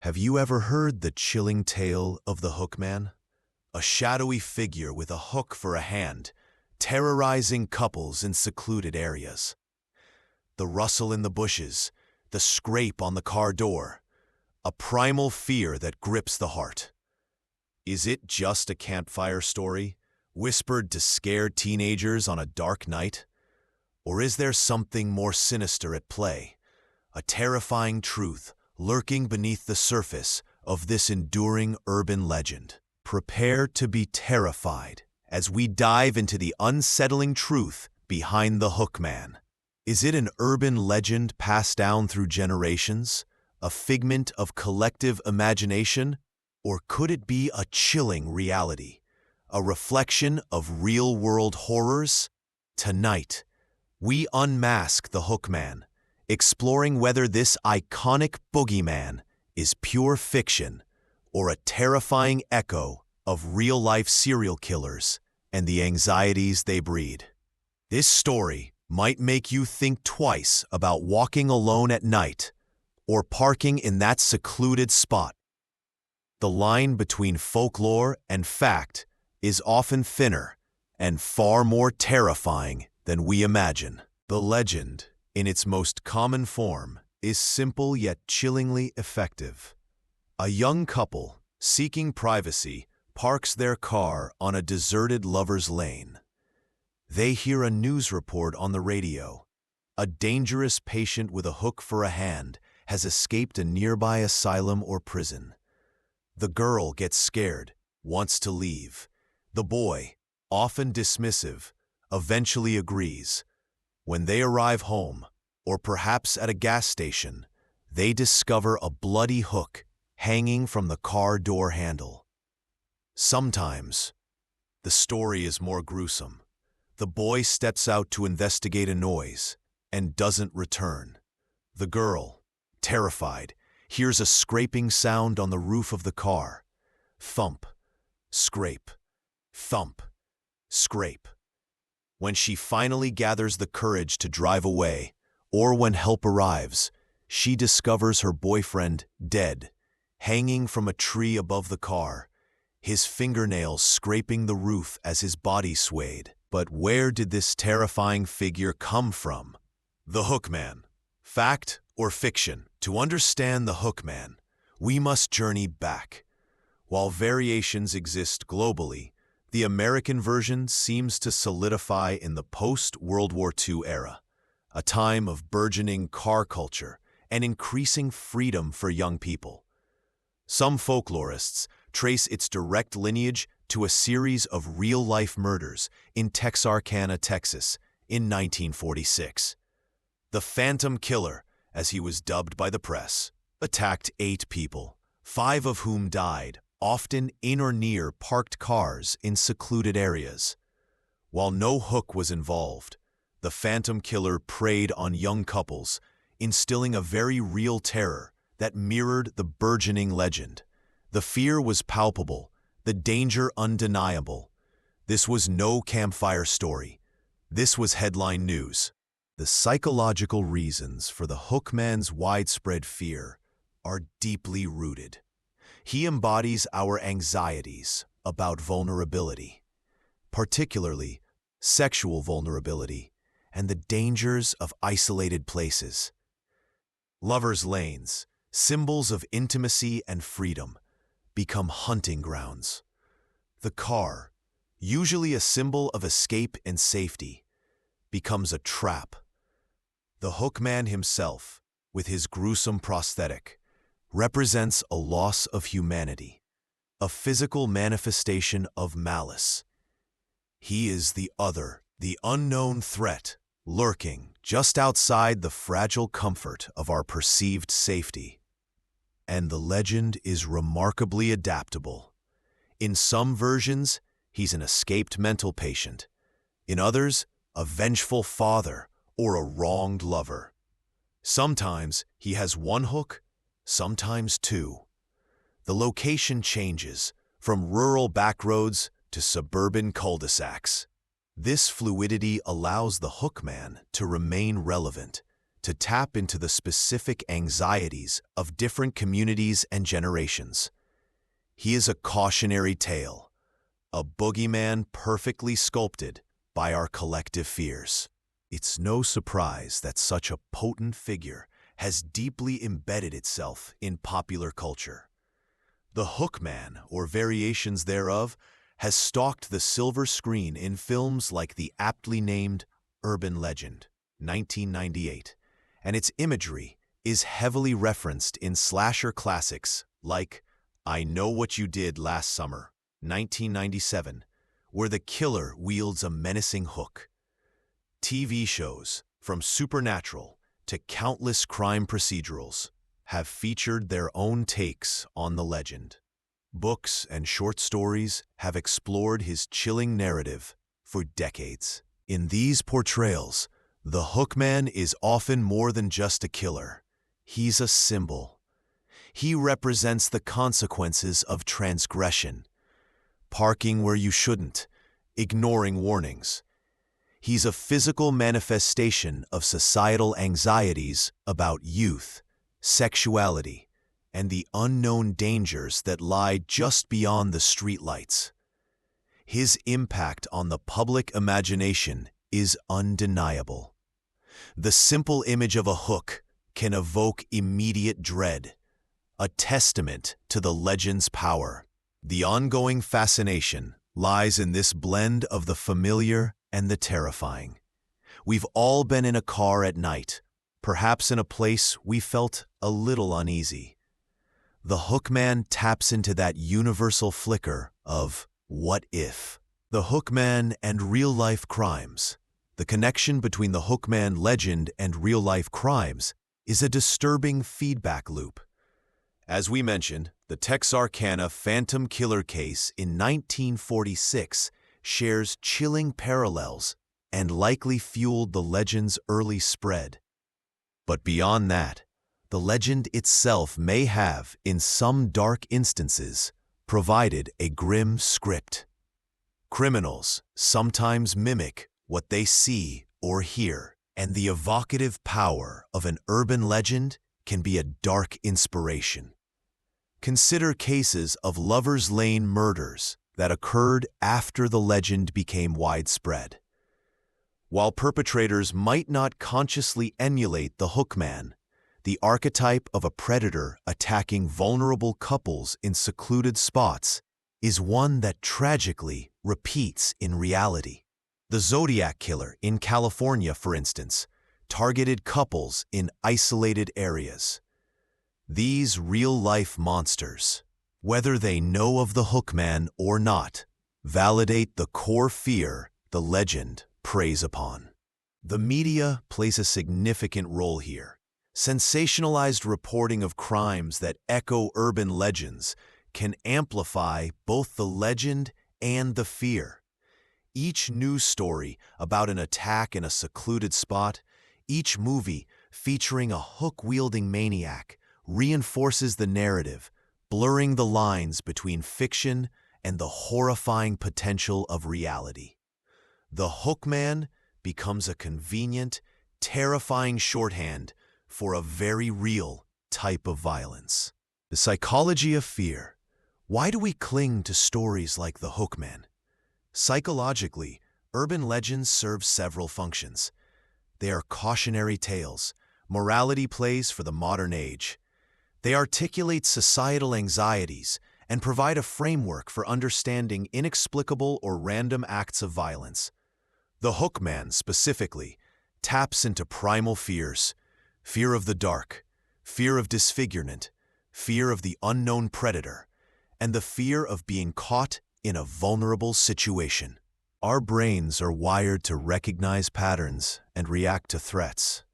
Have you ever heard the chilling tale of the Hookman? A shadowy figure with a hook for a hand, terrorizing couples in secluded areas. The rustle in the bushes, the scrape on the car door, a primal fear that grips the heart. Is it just a campfire story, whispered to scared teenagers on a dark night? Or is there something more sinister at play, a terrifying truth lurking beneath the surface of this enduring urban legend? Prepare to be terrified as we dive into the unsettling truth behind the Hookman. Is it an urban legend passed down through generations, a figment of collective imagination, or could it be a chilling reality, a reflection of real-world horrors? Tonight, we unmask the Hookman, exploring whether this iconic boogeyman is pure fiction or a terrifying echo of real-life serial killers and the anxieties they breed. This story might make you think twice about walking alone at night or parking in that secluded spot. The line between folklore and fact is often thinner and far more terrifying than we imagine. The legend, in its most common form, is simple yet chillingly effective. A young couple, seeking privacy, parks their car on a deserted lover's lane. They hear a news report on the radio. A dangerous patient with a hook for a hand has escaped a nearby asylum or prison. The girl gets scared, wants to leave. The boy, often dismissive, eventually agrees. When they arrive home, or perhaps at a gas station, they discover a bloody hook hanging from the car door handle. Sometimes, the story is more gruesome. The boy steps out to investigate a noise and doesn't return. The girl, terrified, hears a scraping sound on the roof of the car. Thump, scrape, thump, scrape. When she finally gathers the courage to drive away, or when help arrives, she discovers her boyfriend dead, hanging from a tree above the car, his fingernails scraping the roof as his body swayed. But where did this terrifying figure come from? The Hookman. Fact or fiction? To understand the Hookman, we must journey back. While variations exist globally, the American version seems to solidify in the post-World War II era, a time of burgeoning car culture and increasing freedom for young people. Some folklorists trace its direct lineage to a series of real-life murders in Texarkana, Texas, in 1946. The Phantom Killer, as he was dubbed by the press, attacked 8 people, 5 of whom died, often in or near parked cars in secluded areas. While no hook was involved, the Phantom Killer preyed on young couples, instilling a very real terror that mirrored the burgeoning legend. The fear was palpable, the danger undeniable. This was no campfire story. This was headline news. The psychological reasons for the Hookman's widespread fear are deeply rooted. He embodies our anxieties about vulnerability, particularly sexual vulnerability and the dangers of isolated places. Lovers' lanes, symbols of intimacy and freedom, become hunting grounds. The car, usually a symbol of escape and safety, becomes a trap. The Hookman himself, with his gruesome prosthetic, represents a loss of humanity, a physical manifestation of malice. He is the other, the unknown threat, lurking just outside the fragile comfort of our perceived safety. And the legend is remarkably adaptable. In some versions, he's an escaped mental patient. In others, a vengeful father or a wronged lover. Sometimes he has one hook, sometimes 2. The location changes, from rural backroads to suburban cul-de-sacs. This fluidity allows the Hookman to remain relevant, to tap into the specific anxieties of different communities and generations. He is a cautionary tale, a boogeyman perfectly sculpted by our collective fears. It's no surprise that such a potent figure has deeply embedded itself in popular culture. The Hookman, or variations thereof, has stalked the silver screen in films like the aptly named Urban Legend, 1998, and its imagery is heavily referenced in slasher classics like I Know What You Did Last Summer, 1997, where the killer wields a menacing hook. TV shows, from Supernatural to countless crime procedurals, have featured their own takes on the legend. Books and short stories have explored his chilling narrative for decades. In these portrayals, the Hookman is often more than just a killer. He's a symbol. He represents the consequences of transgression, parking where you shouldn't, ignoring warnings. He's a physical manifestation of societal anxieties about youth, sexuality, and the unknown dangers that lie just beyond the streetlights. His impact on the public imagination is undeniable. The simple image of a hook can evoke immediate dread, a testament to the legend's power. The ongoing fascination lies in this blend of the familiar and the terrifying. We've all been in a car at night, perhaps in a place we felt a little uneasy. The Hookman taps into that universal flicker of what if. The Hookman and real-life crimes. The connection between the Hookman legend and real-life crimes is a disturbing feedback loop. As we mentioned, the Texarkana Phantom Killer case in 1946 shares chilling parallels and likely fueled the legend's early spread. But beyond that, the legend itself may have, in some dark instances, provided a grim script. Criminals sometimes mimic what they see or hear, and the evocative power of an urban legend can be a dark inspiration. Consider cases of Lover's Lane murders that occurred after the legend became widespread. While perpetrators might not consciously emulate the Hookman, the archetype of a predator attacking vulnerable couples in secluded spots is one that tragically repeats in reality. The Zodiac Killer in California, for instance, targeted couples in isolated areas. These real-life monsters, whether they know of the Hookman or not, validate the core fear the legend preys upon. The media plays a significant role here. Sensationalized reporting of crimes that echo urban legends can amplify both the legend and the fear. Each news story about an attack in a secluded spot, each movie featuring a hook-wielding maniac, reinforces the narrative, blurring the lines between fiction and the horrifying potential of reality. The Hookman becomes a convenient, terrifying shorthand for a very real type of violence. The psychology of fear. Why do we cling to stories like the Hookman? Psychologically, urban legends serve several functions. They are cautionary tales, morality plays for the modern age. They articulate societal anxieties and provide a framework for understanding inexplicable or random acts of violence. The Hookman, specifically, taps into primal fears: fear of the dark, fear of disfigurement, fear of the unknown predator, and the fear of being caught in a vulnerable situation. Our brains are wired to recognize patterns and react to threats.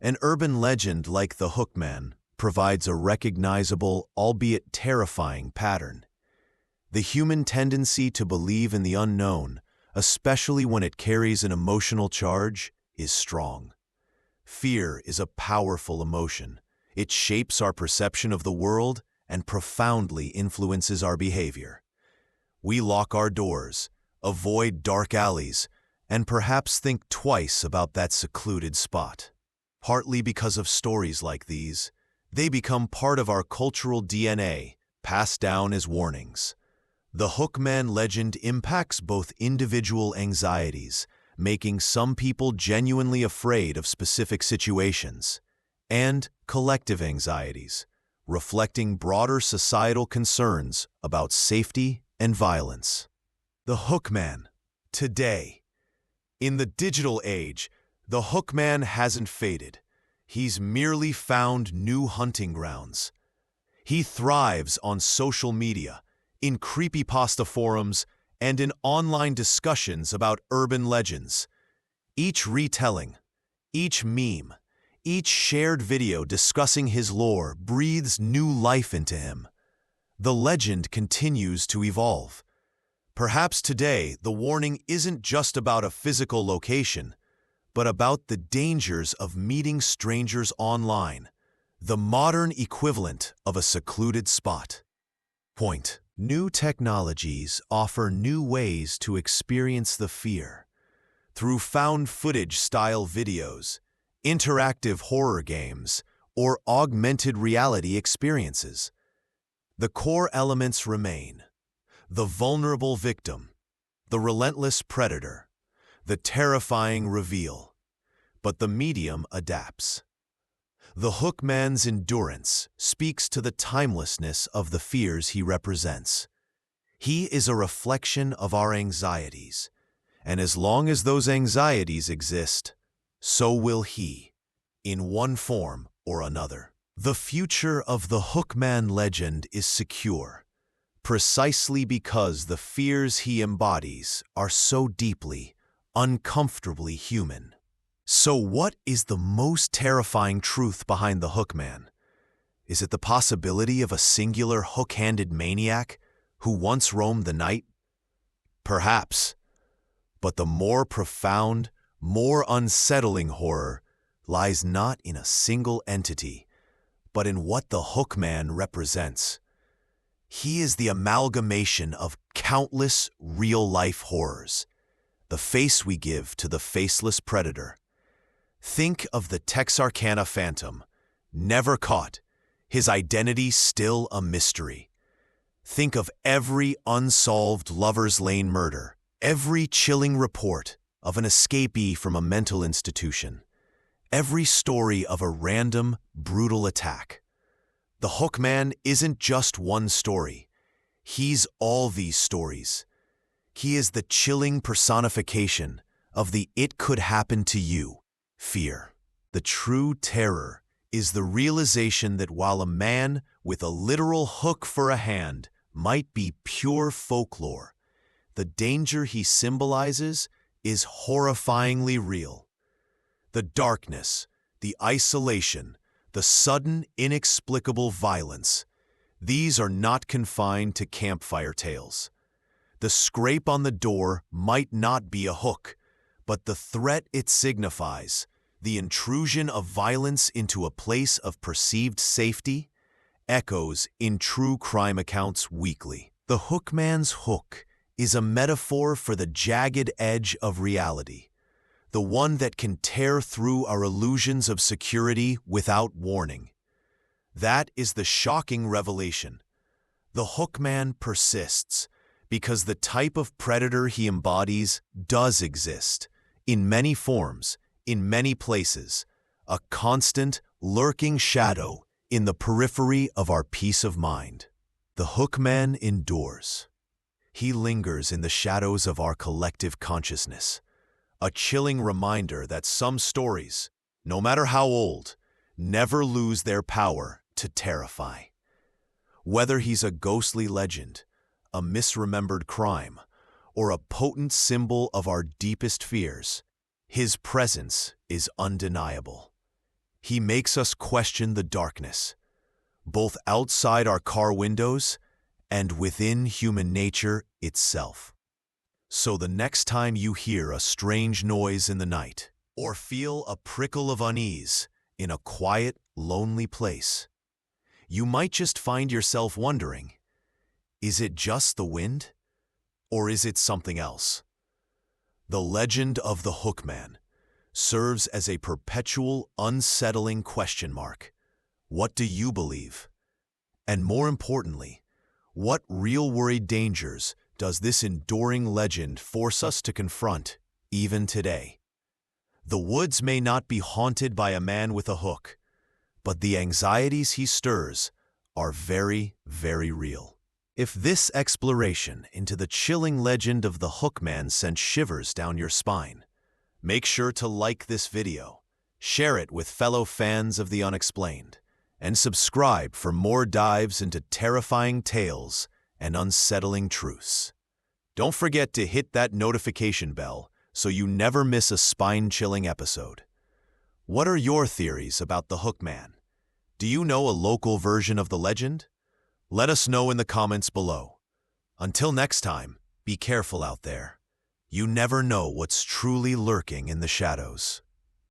An urban legend like the Hookman provides a recognizable, albeit terrifying, pattern. The human tendency to believe in the unknown, especially when it carries an emotional charge, is strong. Fear is a powerful emotion. It shapes our perception of the world and profoundly influences our behavior. We lock our doors, avoid dark alleys, and perhaps think twice about that secluded spot. Partly because of stories like these, they become part of our cultural DNA, passed down as warnings. The Hookman legend impacts both individual anxieties, making some people genuinely afraid of specific situations, and collective anxieties, reflecting broader societal concerns about safety and violence. The Hookman. Today, in the digital age, the Hookman hasn't faded. He's merely found new hunting grounds. He thrives on social media, in creepypasta forums, and in online discussions about urban legends. Each retelling, each meme, each shared video discussing his lore breathes new life into him. The legend continues to evolve. Perhaps today the warning isn't just about a physical location, but about the dangers of meeting strangers online, the modern equivalent of a secluded spot. Point. New technologies offer new ways to experience the fear. Through found footage-style videos, interactive horror games, or augmented reality experiences. The core elements remain: the vulnerable victim, the relentless predator, the terrifying reveal. But the medium adapts. The Hookman's endurance speaks to the timelessness of the fears he represents. He is a reflection of our anxieties, and as long as those anxieties exist, so will he, in one form or another. The future of the Hookman legend is secure, precisely because the fears he embodies are so deeply, uncomfortably human. So what is the most terrifying truth behind the Hookman? Is it the possibility of a singular hook-handed maniac who once roamed the night? Perhaps. But the more profound, more unsettling horror lies not in a single entity, but in what the Hookman represents. He is the amalgamation of countless real-life horrors, the face we give to the faceless predator. Think of the Texarkana Phantom, never caught, his identity still a mystery. Think of every unsolved Lover's Lane murder, every chilling report of an escapee from a mental institution, every story of a random, brutal attack. The Hookman isn't just one story. He's all these stories. He is the chilling personification of the "it could happen to you" fear. The true terror is the realization that while a man with a literal hook for a hand might be pure folklore, the danger he symbolizes is horrifyingly real. The darkness, the isolation, the sudden, inexplicable violence, these are not confined to campfire tales. The scrape on the door might not be a hook, but the threat it signifies, the intrusion of violence into a place of perceived safety, echoes in true crime accounts weekly. The Hookman's hook is a metaphor for the jagged edge of reality, the one that can tear through our illusions of security without warning. That is the shocking revelation. The Hookman persists because the type of predator he embodies does exist, in many forms, in many places, a constant, lurking shadow in the periphery of our peace of mind. The Hookman endures. He lingers in the shadows of our collective consciousness, a chilling reminder that some stories, no matter how old, never lose their power to terrify. Whether he's a ghostly legend, a misremembered crime, or a potent symbol of our deepest fears, his presence is undeniable. He makes us question the darkness, both outside our car windows and within human nature itself. So the next time you hear a strange noise in the night, or feel a prickle of unease in a quiet, lonely place, you might just find yourself wondering, is it just the wind, or is it something else? The legend of the Hookman, serves as a perpetual, unsettling question mark. What do you believe? And more importantly, what real-world dangers does this enduring legend force us to confront, even today? The woods may not be haunted by a man with a hook, but the anxieties he stirs are very, very real. If this exploration into the chilling legend of the Hookman sent shivers down your spine, make sure to like this video, share it with fellow fans of the unexplained, and subscribe for more dives into terrifying tales and unsettling truths. Don't forget to hit that notification bell so you never miss a spine-chilling episode. What are your theories about the Hookman? Do you know a local version of the legend? Let us know in the comments below. Until next time, be careful out there. You never know what's truly lurking in the shadows.